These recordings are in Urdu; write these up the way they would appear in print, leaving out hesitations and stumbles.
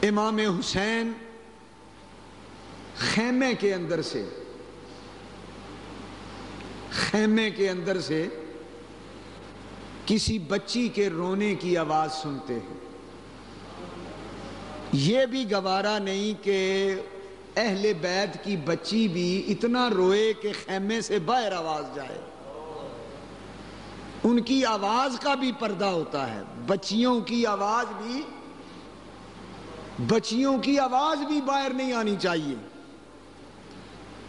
امام حسین خیمے کے اندر سے کسی بچی کے رونے کی آواز سنتے ہیں. یہ بھی گوارا نہیں کہ اہل بیت کی بچی بھی اتنا روئے کہ خیمے سے باہر آواز جائے. ان کی آواز کا بھی پردہ ہوتا ہے. بچیوں کی آواز بھی باہر نہیں آنی چاہیے.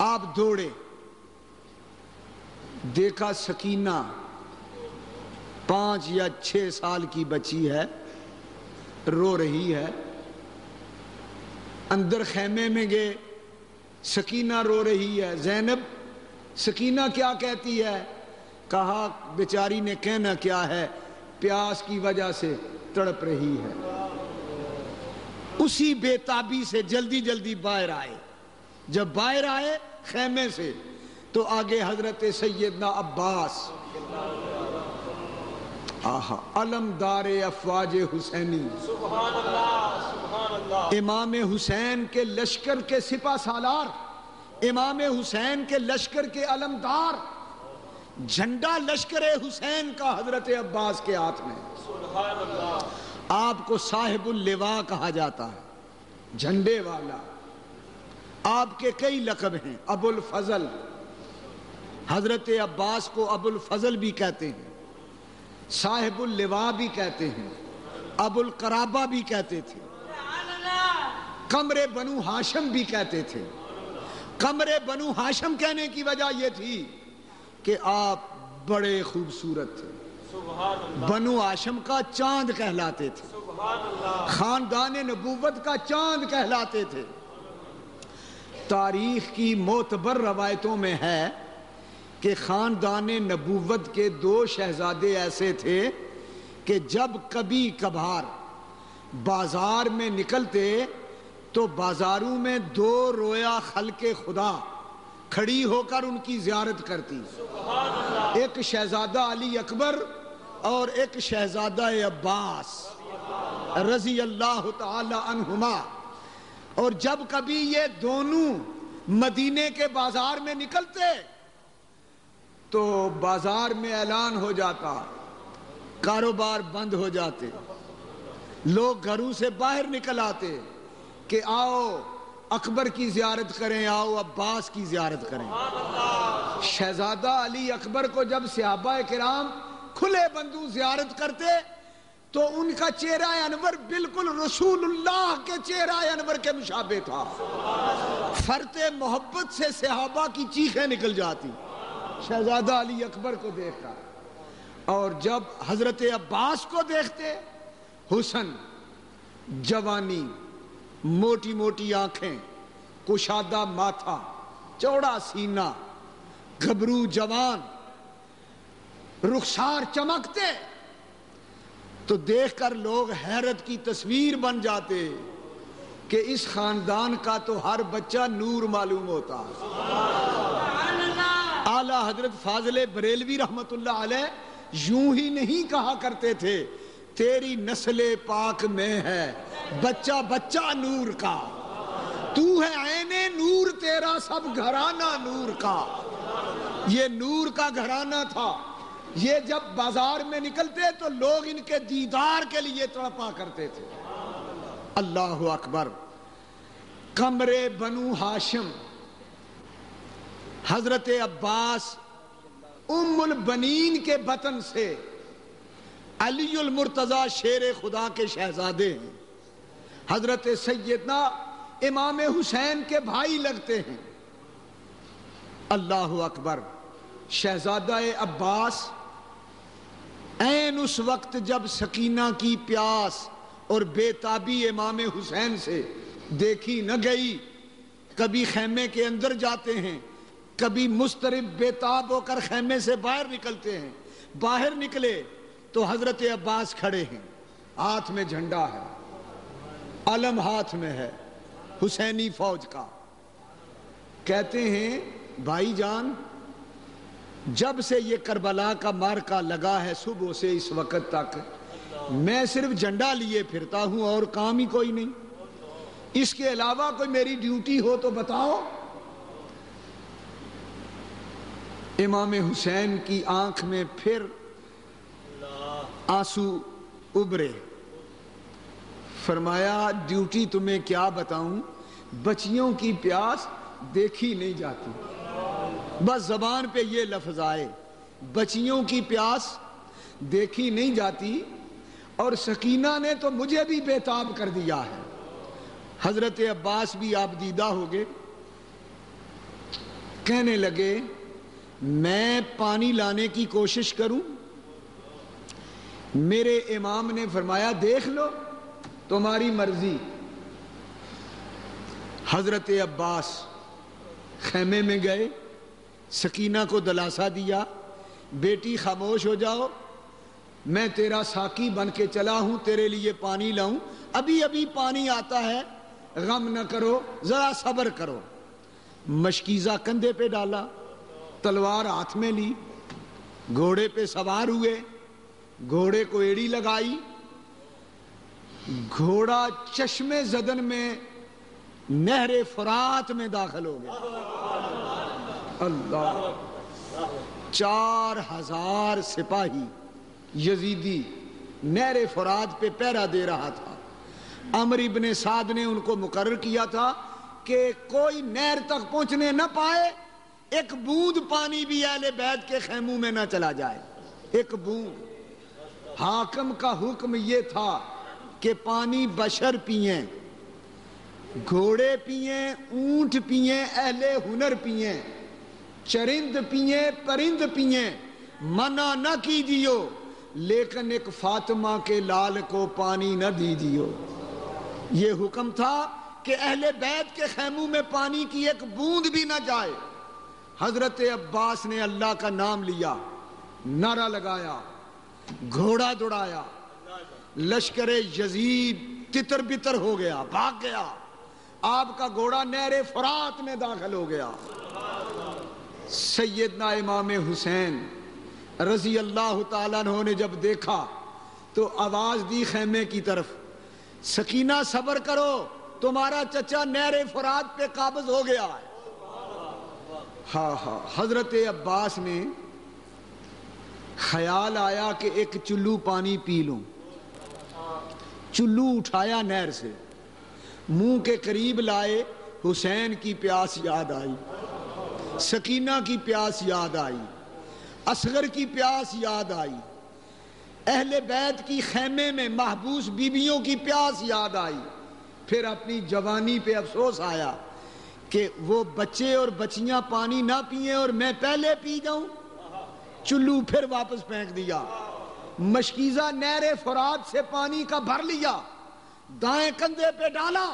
آپ دوڑے، دیکھا سکینہ 5 یا 6 سال کی بچی ہے، رو رہی ہے. اندر خیمے میں گئے، سکینہ رو رہی ہے. زینب، سکینہ کیا کہتی ہے؟ کہا بیچاری نے کہنا کیا ہے، پیاس کی وجہ سے تڑپ رہی ہے. اسی بے تابی سے جلدی جلدی باہر آئے. جب باہر آئے خیمے سے تو آگے حضرت سیدنا عباس، علمدار افواج حسینی، سبحان اللہ سبحان اللہ، امام حسین کے لشکر کے سپہ سالار، امام حسین کے لشکر کے علمدار، جھنڈا لشکر حسین کا حضرت عباس کے ہاتھ میں. سبحان اللہ. آپ کو صاحب اللواء کہا جاتا ہے، جھنڈے والا. آپ کے کئی لقب ہیں. ابو الفضل، حضرت عباس کو ابو الفضل بھی کہتے ہیں، صاحب اللواء بھی کہتے ہیں، ابو القرابہ بھی کہتے تھے، قمر بنو ہاشم بھی کہتے تھے. قمر بنو ہاشم کہنے کی وجہ یہ تھی کہ آپ بڑے خوبصورت تھے. سبحان اللہ. بنو ہاشم کا چاند کہلاتے تھے، سبحان اللہ. خاندان نبوت کا چاند کہلاتے تھے. تاریخ کی معتبر روایتوں میں ہے کہ خاندان نبوت کے 2 شہزادے ایسے تھے کہ جب کبھی کبھار بازار میں نکلتے تو بازاروں میں 2 رویا خلق خدا کھڑی ہو کر ان کی زیارت کرتی. ایک شہزادہ علی اکبر اور ایک شہزادہ عباس رضی اللہ تعالی عنہما. اور جب کبھی یہ دونوں مدینے کے بازار میں نکلتے تو بازار میں اعلان ہو جاتا، کاروبار بند ہو جاتے، لوگ گھروں سے باہر نکل آتے کہ آؤ اکبر کی زیارت کریں، آؤ عباس کی زیارت کریں. شہزادہ علی اکبر کو جب صحابہ کرام کھلے بندو زیارت کرتے تو ان کا چہرہ انور بالکل رسول اللہ کے چہرہ انور کے مشابہ تھا. فرط محبت سے صحابہ کی چیخیں نکل جاتی شہزادہ علی اکبر کو دیکھ کر. اور جب حضرت عباس کو دیکھتے، حسن، جوانی، موٹی موٹی آنکھیں، کشادہ ماتھا، چوڑا سینہ، گھبرو جوان، رخسار چمکتے، تو دیکھ کر لوگ حیرت کی تصویر بن جاتے کہ اس خاندان کا تو ہر بچہ نور معلوم ہوتا. اعلیٰ حضرت فاضل بریلوی رحمت اللہ علیہ یوں ہی نہیں کہا کرتے تھے تیری نسل پاک میں ہے بچہ بچہ نور کا، تو ہے عین نور، تیرا سب گھرانہ نور کا. یہ نور کا گھرانہ تھا. یہ جب بازار میں نکلتے تو لوگ ان کے دیدار کے لیے تڑپا کرتے تھے. اللہ اکبر. قمر بنو ہاشم، حضرت عباس ام البنین کے بطن سے علی المرتضی شیر خدا کے شہزادے ہیں. حضرت سیدنا امام حسین کے بھائی لگتے ہیں. اللہ اکبر. شہزادہ عباس عین اس وقت جب سکینہ کی پیاس اور بے تابی امام حسین سے دیکھی نہ گئی، کبھی خیمے کے اندر جاتے ہیں، کبھی مضطرب بے تاب ہو کر خیمے سے باہر نکلتے ہیں. باہر نکلے تو حضرت عباس کھڑے ہیں، ہاتھ میں جھنڈا ہے، علم ہاتھ میں ہے حسینی فوج کا. کہتے ہیں بھائی جان، جب سے یہ کربلا کا معرکہ لگا ہے صبح سے اس وقت تک میں صرف جھنڈا لیے پھرتا ہوں اور کام ہی کوئی نہیں. اس کے علاوہ کوئی میری ڈیوٹی ہو تو بتاؤ۔ امام حسین کی آنکھ میں پھر آنسو ابھرے، فرمایا ڈیوٹی تمہیں کیا بتاؤں، بچیوں کی پیاس دیکھی نہیں جاتی۔ بس زبان پہ یہ لفظ آئے، بچیوں کی پیاس دیکھی نہیں جاتی، اور سکینہ نے تو مجھے بھی بےتاب کر دیا ہے۔ حضرت عباس بھی آپ دیدہ ہو گئے، کہنے لگے میں پانی لانے کی کوشش کروں؟ میرے امام نے فرمایا دیکھ لو تمہاری مرضی۔ حضرت عباس خیمے میں گئے، سکینہ کو دلاسا دیا، بیٹی خاموش ہو جاؤ، میں تیرا ساقی بن کے چلا ہوں، تیرے لیے پانی لاؤں، ابھی ابھی پانی آتا ہے، غم نہ کرو، ذرا صبر کرو۔ مشکیزہ کندھے پہ ڈالا، تلوار ہاتھ میں لی، گھوڑے پہ سوار ہوئے، گھوڑے کو ایڑی لگائی، گھوڑا چشم زدن میں نہر فرات میں داخل ہو گیا۔ اللہ، 4000 سپاہی یزیدی نہر فرات پہ پہرا دے رہا تھا۔ عمرو ابن سعد نے ان کو مقرر کیا تھا کہ کوئی نہر تک پہنچنے نہ پائے، ایک بوند پانی بھی اہل بیت کے خیموں میں نہ چلا جائے، ایک بوند۔ حاکم کا حکم یہ تھا کہ پانی بشر پئیں، گھوڑے پئیں، اونٹ پئیں، اہل ہنر پئیں، چرند پئیں، پرند پئیں، منع نہ کیجیو، لیکن ایک فاطمہ کے لال کو پانی نہ دیجیو۔ یہ حکم تھا کہ اہل بیت کے خیموں میں پانی کی ایک بوند بھی نہ جائے۔ حضرت عباس نے اللہ کا نام لیا، نعرہ لگایا، گھوڑا دوڑایا، لشکر یزید تتر بتر ہو گیا، بھاگ گیا۔ آپ کا گھوڑا نہر فرات میں داخل ہو گیا۔ سیدنا امام حسین رضی اللہ تعالیٰ عنہ نے جب دیکھا تو آواز دی خیمے کی طرف، سکینہ صبر کرو، تمہارا چچا نہر فرات پہ قابض ہو گیا ہے۔ ہاں، حضرت عباس نے خیال آیا کہ ایک چلو پانی پی لوں، چلو اٹھایا نہر سے، منہ کے قریب لائے، حسین کی پیاس یاد آئی، سکینہ کی پیاس یاد آئی، اصغر کی پیاس یاد آئی، اہل بیت کی خیمے میں محبوس بیویوں کی پیاس یاد آئی۔ پھر اپنی جوانی پہ افسوس آیا کہ وہ بچے اور بچیاں پانی نہ پئیں اور میں پہلے پی جاؤں۔ چلو پھر واپس پھینک دیا، مشکیزہ نہر فرات سے پانی کا بھر لیا، دائیں کندھے پہ ڈالا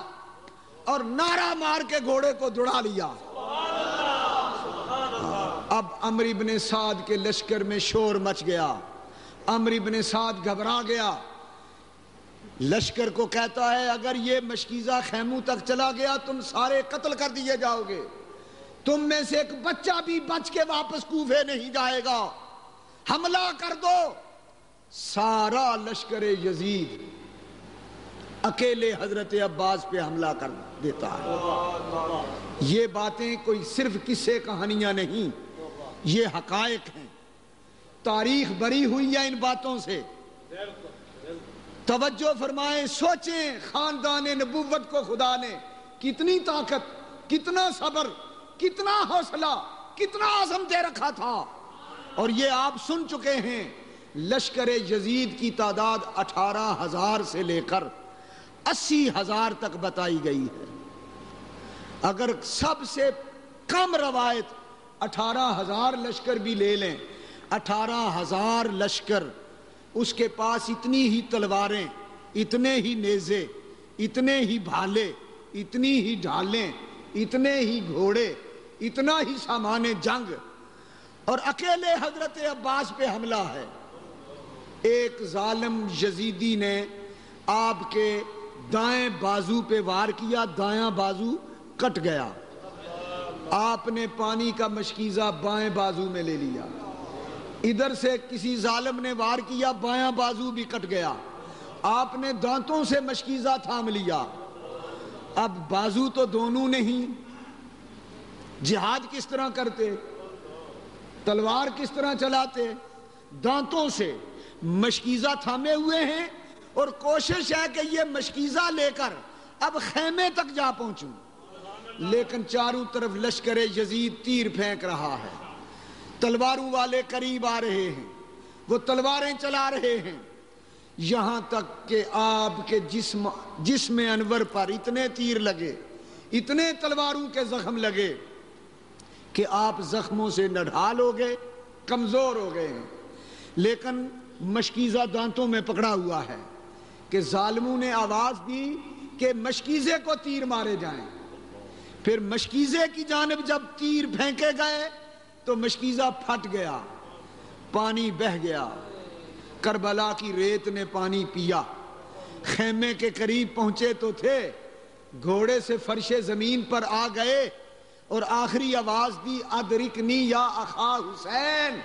اور نعرہ مار کے گھوڑے کو دوڑا لیا۔ اب عمرو ابن سعد کے لشکر میں شور مچ گیا، عمرو ابن سعد گھبرا گیا، لشکر کو کہتا ہے اگر یہ مشکیزہ خیموں تک چلا گیا تم سارے قتل کر دیے جاؤ گے، تم میں سے ایک بچہ بھی بچ کے واپس کوفے نہیں جائے گا، حملہ کر دو۔ سارا لشکر یزید اکیلے حضرت عباس پہ حملہ کر دیتا ہے۔ یہ باتیں کوئی صرف قصے کہانیاں نہیں، یہ حقائق ہیں، تاریخ بری ہوئی ہے ان باتوں سے۔ توجہ فرمائیں، سوچیں خاندان نبوت کو خدا نے کتنی طاقت، کتنا صبر، کتنا حوصلہ، کتنا عزم دے رکھا تھا، اور یہ آپ سن چکے ہیں۔ لشکر یزید کی تعداد 18,000 سے لے کر 80,000 تک بتائی گئی ہے۔ اگر سب سے کم روایت 18,000 لشکر بھی لے لیں، 18,000 لشکر، اس کے پاس اتنی ہی تلواریں، اتنے ہی نیزے، اتنے ہی بھالے، اتنی ہی ڈھالیں، اتنے ہی گھوڑے، اتنا ہی سامان جنگ، اور اکیلے حضرت عباس پہ حملہ ہے۔ ایک ظالم یزیدی نے آپ کے دائیں بازو پہ وار کیا، دایاں بازو کٹ گیا، آپ نے پانی کا مشکیزہ بائیں بازو میں لے لیا، ادھر سے کسی ظالم نے وار کیا، بایاں بازو بھی کٹ گیا، آپ نے دانتوں سے مشکیزہ تھام لیا، اب بازو تو دونوں نہیں، جہاد کس طرح کرتے، تلوار کس طرح چلاتے، دانتوں سے مشکیزہ تھامے ہوئے ہیں، اور کوشش ہے کہ یہ مشکیزہ لے کر اب خیمے تک جا پہنچوں، لیکن چاروں طرف لشکر یزید تیر پھینک رہا ہے، تلواروں والے قریب آ رہے ہیں، وہ تلواریں چلا رہے ہیں، یہاں تک کہ آپ کے جسم انور پر اتنے تیر لگے، اتنے تلواروں کے زخم لگے کہ آپ زخموں سے نڈھال ہو گئے، کمزور ہو گئے ہیں، لیکن مشکیزہ دانتوں میں پکڑا ہوا ہے کہ ظالموں نے آواز دی کہ مشکیزے کو تیر مارے جائیں۔ پھر مشکیزے کی جانب جب تیر پھینکے گئے تو مشکیزہ پھٹ گیا، پانی بہہ گیا، کربلا کی ریت نے پانی پیا، خیمے کے قریب پہنچے تو تھے، گھوڑے سے فرش زمین پر آ گئے اور آخری آواز دی ادرکنی یا اخا حسین۔